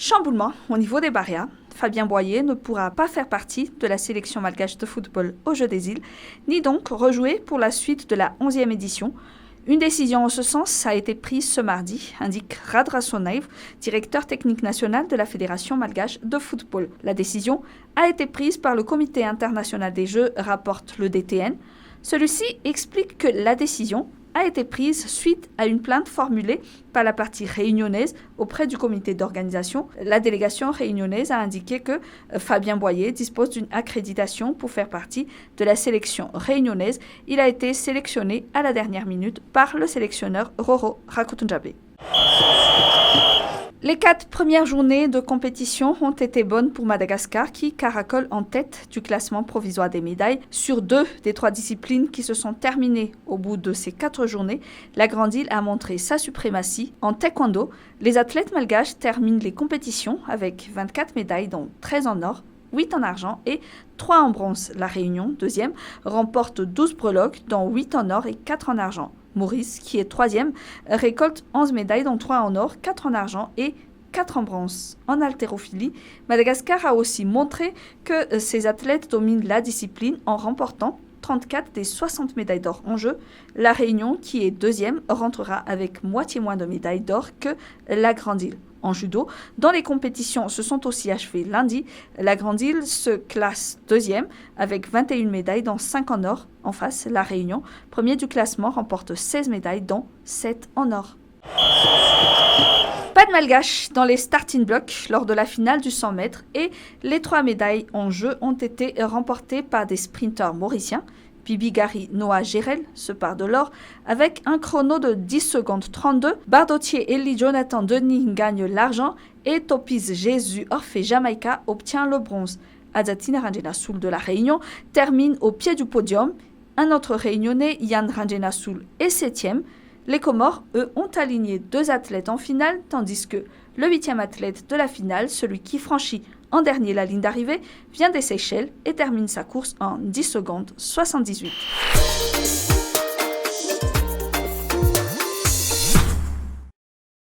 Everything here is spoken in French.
Chamboulement au niveau des barrières. Fabien Boyer ne pourra pas faire partie de la sélection malgache de football aux Jeux des îles, ni donc rejouer pour la suite de la 11e édition. Une décision en ce sens a été prise ce mardi, indique Radra Sonaïv, directeur technique national de la Fédération malgache de football. La décision a été prise par le Comité international des Jeux, rapporte le DTN. Celui-ci explique que la décision a été prise suite à une plainte formulée par la partie réunionnaise auprès du comité d'organisation. La délégation réunionnaise a indiqué que Fabien Boyer dispose d'une accréditation pour faire partie de la sélection réunionnaise. Il a été sélectionné à la dernière minute par le sélectionneur Roro Rakutunjabe. Les 4 premières journées de compétition ont été bonnes pour Madagascar qui caracole en tête du classement provisoire des médailles. Sur 2 des 3 disciplines qui se sont terminées au bout de ces 4 journées, la Grande Île a montré sa suprématie. En taekwondo, les athlètes malgaches terminent les compétitions avec 24 médailles dont 13 en or, 8 en argent et 3 en bronze. La Réunion, deuxième, remporte 12 breloques dont 8 en or et 4 en argent. Maurice, qui est troisième, récolte 11 médailles, dont 3 en or, 4 en argent et 4 en bronze. En haltérophilie, Madagascar a aussi montré que ses athlètes dominent la discipline en remportant 34 des 60 médailles d'or en jeu. La Réunion, qui est deuxième, rentrera avec moitié moins de médailles d'or que la Grande Île. En judo, dont les compétitions se sont aussi achevées lundi, la Grande Île se classe deuxième avec 21 médailles dont 5 en or. En face, la Réunion, premier du classement, remporte 16 médailles dont 7 en or. Pas de malgache dans les starting blocks lors de la finale du 100 mètres et les 3 médailles en jeu ont été remportées par des sprinteurs mauriciens. Bibi Gary Noah Gérel se part de l'or avec un chrono de 10 secondes 32. Bardotier Eli Jonathan Denis gagne l'argent et Topiz Jésus Orphée Jamaïca obtient le bronze. Adzatina Ranjena Soul de la Réunion termine au pied du podium. Un autre réunionnais, Yann Ranjena Soul, est 7e. Les Comores, eux, ont aligné 2 athlètes en finale, tandis que le 8e athlète de la finale, celui qui franchit en dernier la ligne d'arrivée, vient des Seychelles et termine sa course en 10 secondes 78.